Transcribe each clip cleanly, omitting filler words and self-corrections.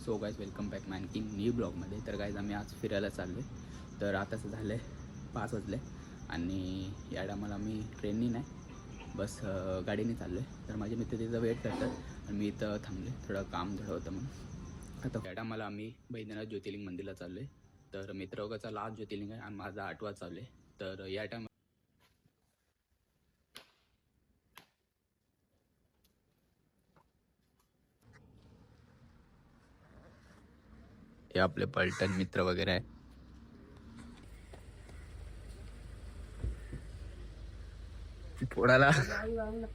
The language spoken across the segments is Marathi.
सो गाईज वेलकम बॅक आणखी न्यू ब्लॉगमध्ये. तर गाईज आम्ही आज फिरायला चाललो आहे. तर आताच झालं आहे 5 वाजले आणि या टायमाला आम्ही ट्रेननी नाही बस गाडीने चाललो आहे. तर माझे मित्र तिथं वेट करतात आणि मी इथं थांबले, थोडं काम होतं म्हणून. आता या टायमाला आम्ही बैद्यनाथ ज्योतिर्लिंग मंदिरला चाललो आहे. तर मित्रवर्गाचा लास्ट ज्योतिर्लिंग आहे आणि माझा 8वा चालू आहे. तर या टायमा हे आपले पलटण मित्र वगैरे आहे. पोळाला चालू ना.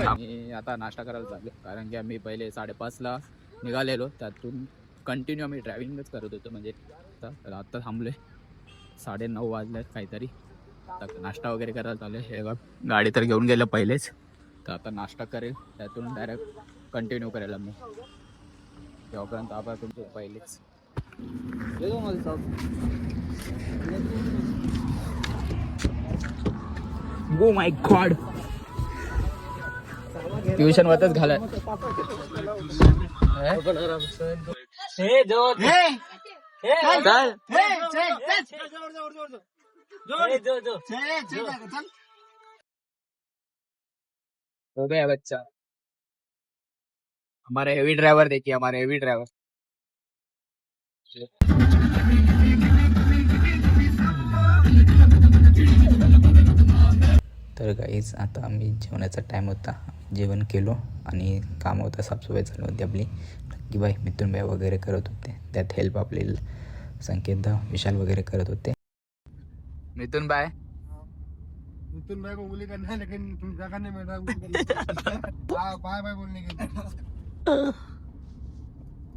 आम्ही आता नाश्ता करायला चाललो कारण की आम्ही पहिले 5:30ला निघालेलो. त्यातून कंटिन्यू आम्ही ड्रायव्हिंगच करत होतो. म्हणजे तर आता थांबलो आहे, 9:30 वाजले काहीतरी. आता नाश्ता वगैरे करायला चालू आहे. हे बघ गाडी तर घेऊन गेलं पहिलेच. तर आता नाश्ता करेल, त्यातून डायरेक्ट कंटिन्यू करेल आम्ही. तेव्हापर्यंत आपण तुमचे पहिलेच गो माय गॉड. ट्युशन वरच घाला. हो गया बच्चा. हमारा हेवी ड्राइवर देखिए, हमारे हेवी ड्राइवर. तर गाईज आता आम्ही जेवणाचा टाईम होता, जेवण केलो आणि काम होतं, साफसफाई चालू होती आपली. की बाई मिथुन भाई वगैरे करत होते, त्यात हेल्प आपले संकेत विशाल वगैरे करत होते. मिथुन भाई को उंगली करना है लेकिन तुम क्या करने में बाय बाय बोलने के लिए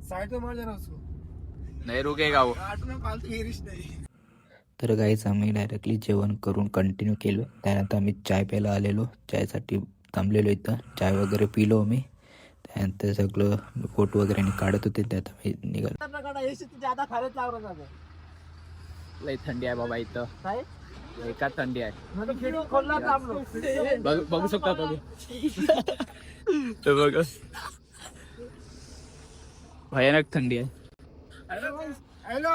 साइड तो मार जरा उसको, नहीं रुकेगा वो. तर गाईच आम्ही डायरेक्टली जेवण करून कंटिन्यू केलो. त्यानंतर आम्ही चाय प्यायला आलेलो, चायसाठी थांबलेलो. इथं चाय वगैरे पिलो आम्ही. त्यानंतर सगळं फोटो वगैरे काढत होते, त्यात आम्ही निघालो. लई थंडी आहे बाबा इथं, एका थंडी आहे. बघू शकता तुम्ही. बघ भयानक थंडी आहे. Hello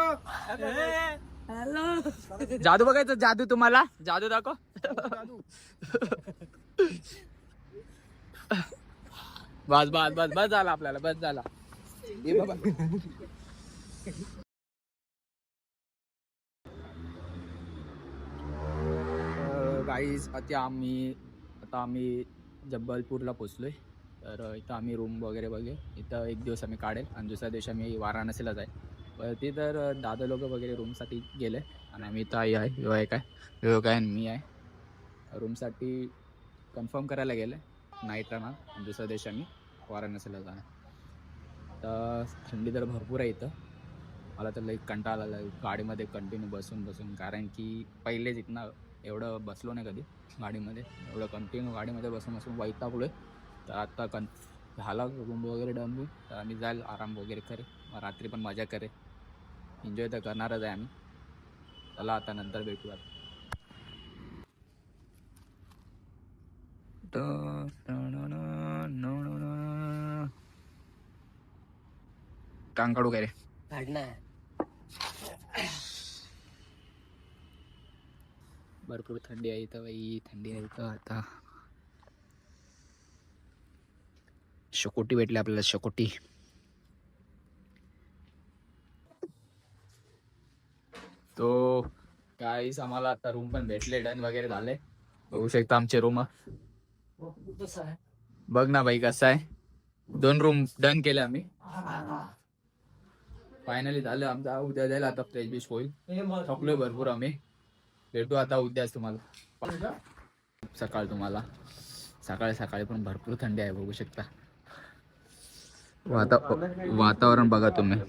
hello. जादू बघायचं, जादू तुम्हाला जादू दाखव. बस बस बस बस झाला आपल्याला, बस झाला. ये बाबा. गाईज आता आम्ही जबलपूरला पोचलोय. तर इथं आम्ही रूम वगैरे बघे. इथं एक दिवस आम्ही काढेल आणि दुसऱ्या दिवशी आम्ही वाराणसीला जाईल. ते तर दादा लोक वगैरे रूमसाठी गेले आणि आम्ही इथं आहे, विवेक आहे आणि मी आहे. रूमसाठी कन्फर्म करायला गेले, नाईट राहणार आणि दुसऱ्या दिवशी आम्ही वाराणसीला जाणार. तर थंडी तर भरपूर आहे इथं. मला तर लई कंटाळा आला गाडीमध्ये कंटिन्यू बसून, कारण की पहिलेच इथनं एवढं बसलो नाही कधी गाडीमध्ये, एवढं कंटिन्यू गाडीमध्ये बसून वैतागलो आहे. तर आता झाला रूम वगैरे डन, तर आम्ही जाईल, आराम वगैरे करे, रात्री पण मजा करे, एन्जॉय तर करणारच आहे आम्ही. चला आता नंतर भेटूयात. टांग काढू काय रे? भरपूर थंडी आहे इथं बाई, थंडी आहे इथं. आता शकोटी भेटली आपल्याला, शकोटी. तो काहीच आम्हाला आता रूम पण भेटले, डन वगैरे झाले. बघू शकता आमचे रूम. बघ ना बाई कसं आहे. 2 रूम डन केले आम्ही, फायनली झालं आमचा. उद्या जायला आता फ्रेश बिश होईल. थकलोय भरपूर आम्ही. भेटू आता उद्याच तुम्हाला तुम्हाला सकाळी पण भरपूर थंडी आहे, बघू शकता. वातावरण बघा तुम्ही.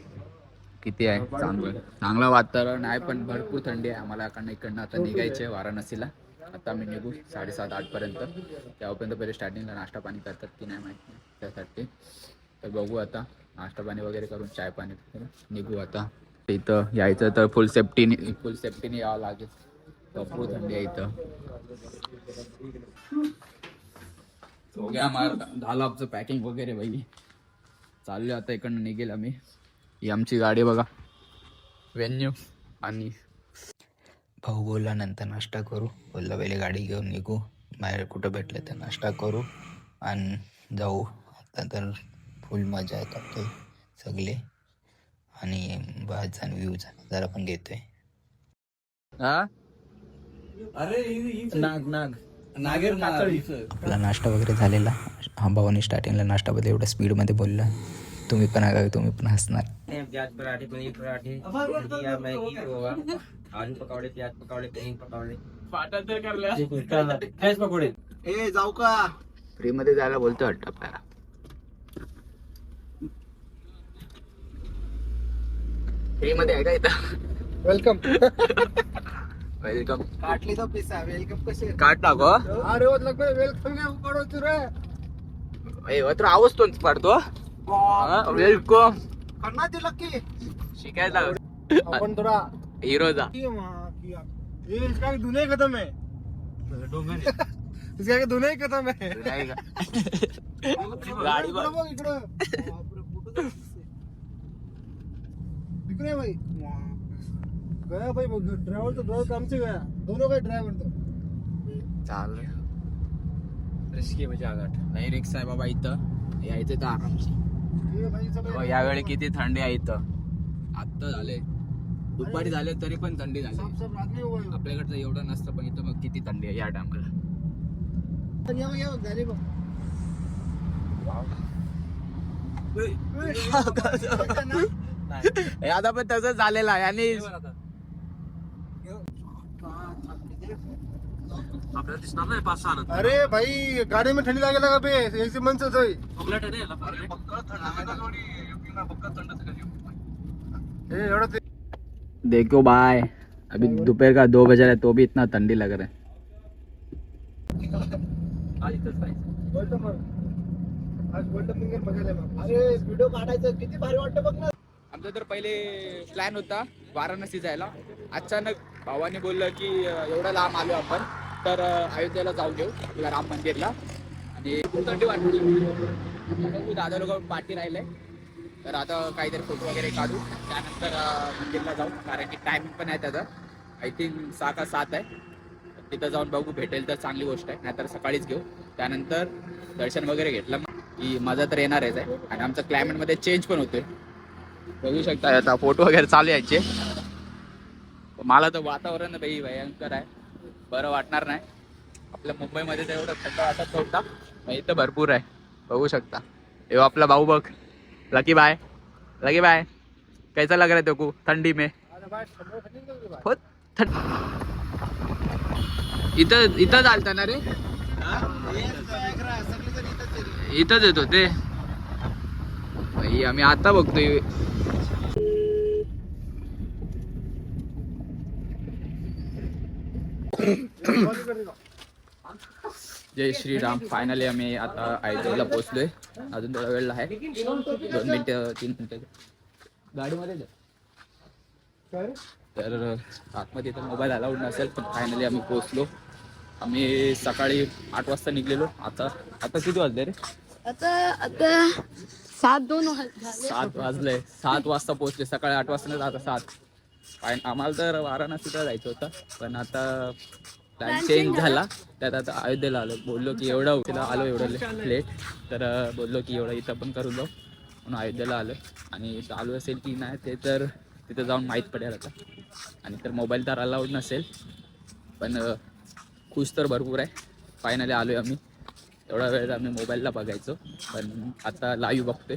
किती आहे चांगलं वातावरण आहे, पण भरपूर थंडी आहे. आम्हाला इकडनं आता निघायचं आहे वाराणसीला. आता आम्ही निघू 7:30-8 पर्यंत. तेव्हापर्यंत पहिले स्टार्टिंगला नाश्ता पाणी करतात की नाही माहिती नाही त्यासाठी. तर बघू आता, नाश्ता पाणी वगैरे करून चाय पाणी करून निघू आता. इथं यायचं तर फुल सेफ्टीने यावं लागेल. भरपूर थंडी आहे इथं. झालं आमचं पॅकिंग वगैरे बाई. चाललो आता इकडनं निघेल आम्ही. ही आमची गाडी बघा, वेन्यू. आणि भाऊ बोलला नंतर नाश्ता करू, बोलला पहिले गाडी घेऊन निघू, बाहेर कुठं भेटलं तर नाश्ता करू आणि जाऊ. आता तर फुल मजा येत आपले सगळे. आणि बाहेरचा व्ह्यूचा नजारा पण घेतोय. आपला नाश्ता वगैरे झालेला. हा भावाने स्टार्टिंगला नाश्ताबद्दल एवढ्या स्पीडमध्ये बोलला, तुम्ही पण तुम्ही पण हसणार. प्याज पराठे, पनीर पराठे, मैगी, आलू पकौड़े, प्याज पकौड़े, पनीर पकौड़े, फ्रेश पकोड़े. ए जाऊ का? फ्री मध्ये जायला बोलतो वाटतं आपल्याला. फ्री मध्ये आहे का इथं? वेलकम. वेलकम. काटली तो पैसा वेलकम कसे काट टाको. अरे वो लग वेलकम में पड़ो तू रे. तर आवाज तोच पडतो. वेलकम करना दिला की शिकायला आपण थोडा हिरोजा. ये इसका दुनिया खत्म है. इसका दुनिया खत्म है. गाडी बघ इकडं. इकडे भाई गया भाई. ड्राइवर तो ड्राइवर काम से गया. दोनों का ड्राइवर तो चाल रिस्की म्हणजे आघाट नाही. रिक्षा आहे बाबा इथं. यायचं तर आरामशी. ये भाई सब यावेळी किती थंडी आहे इथं. आत्ता झाले दुपारी झाले तरी पण थंडी झाली. सब रात में हुआ है. आपल्याकडचं एवढं नसतं, पण इथं मग किती थंडी आहे या टायमाला. ये गाड़ी को आता पण तसंच झालेलं आहे. आणि अरे भाई गाड़ी में ठंडी लागे लगा बे. एक से मन से सोई. ए एवढं ते देखो बाय, अभी दोपहर का 2 बजा है तो भी इतना ठंडी लग रहा है. अरे व्हिडिओ काढायचं किती भारी वाटतं बघ ना. आमचा तर पहिले प्लॅन होता वाराणसी जायला. अचानक भावाने बोललं की एवढं लांब आलो आपण तर अयोध्येला जाऊन घेऊ आपल्या राम मंदिरला. आणि खूप थंडी वाटली. दादा लोक पाठी राहिले तर आता काहीतरी फोटो वगैरे काढू, त्यानंतर मंदिरला जाऊ. कारण की टायमिंग पण आहे त्याचा, आय थिंक 6 का 7 आहे. तिथं जाऊन बघू, भेटेल तर चांगली गोष्ट आहे, नाहीतर सकाळीच घेऊ. त्यानंतर दर्शन वगैरे घेतलं की मजा तर येणारच आहे. आणि आमचं क्लायमेटमध्ये चेंज पण होतोय, बघू शकता. आता फोटो वगैरे चालू यायचे. मला तर वातावरण बाई भयंकर आहे, बरं वाटणार नाही. आपल्या मुंबईमध्ये तर एवढं थंड वाटत नव्हता, इथं भरपूर आहे, बघू शकता. हे आपला भाऊ बघ, लकी बाय. लकी बाय, कैसा लग रहा है तेको ठंडी में? बहुत इथं चालतं ना रे. इथंच येतो ते भाई. आम्ही आता बघतोय जय श्रीराम. फायनली आम्ही आता अयोध्येला पोहोचलोय. अजून थोडा वेळ आहे, 2 मिनिटं 3 मिनिटं गाडीमध्ये. तर आतमध्ये तर मोबाईल अलाउड नसेल, पण फायनली आम्ही पोहोचलो. आम्ही सकाळी 8 वाजता निघलेलो. आता किती वाजले रे? आता 7 वाजले. 7 वाजता पोहोचले. सकाळी 8 वाजता नाही, आता 7. आम्हाला तर वाराणसीला जायचं होतं, पण आता प्लॅन चेंज झाला. त्यात आता अयोध्येला आलो. बोललो की एवढं उशिरा आलो, एवढं लेट, तर बोललो की एवढं इथं पण करून जाऊ म्हणून अयोध्येला आलो. आणि चालू असेल की नाही ते तर तिथं जाऊन माहीत पडेल आता. आणि तर मोबाईल तर अलाउड नसेल, पण खुश तर भरपूर आहे. फायनली आलो आहे आम्ही. एवढा वेळ आम्ही मोबाईलला बघायचो, पण आता लाईव्ह बघतोय.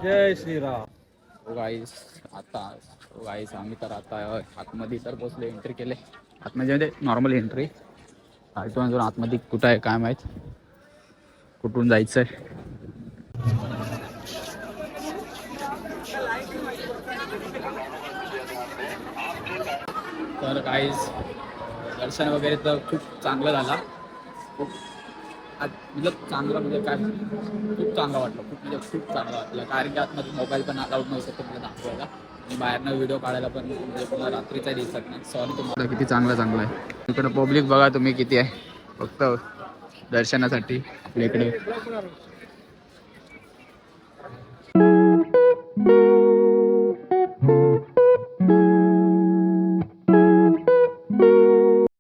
जय श्रीराम. गाईस आम्ही तर आता आतमध्ये तर पोचले, एंट्री केले आतमध्ये, नॉर्मल एंट्री. इथून अजून आतमध्ये कुठं आहे काय माहीत, कुठून जायचं आहे. तर गाईज दर्शन वगैरे तर खूप चांगलं झाला. खूप मतलब चांगलं म्हणजे काय, खूप चांगलं वाटलं, खूप चांगलं वाटलं. कारण की आतमध्ये मोबाईल पण अलाउड नव्हतं तुम्हाला दाखवायला, आणि बाहेरनं व्हिडिओ काढायला पण म्हणजे पुन्हा रात्रीचा दिसत नाही. सॉरी तुम्हाला. किती चांगलं आहे इकडं. पब्लिक बघा तुम्ही किती आहे फक्त दर्शनासाठी आपल्या इकडे.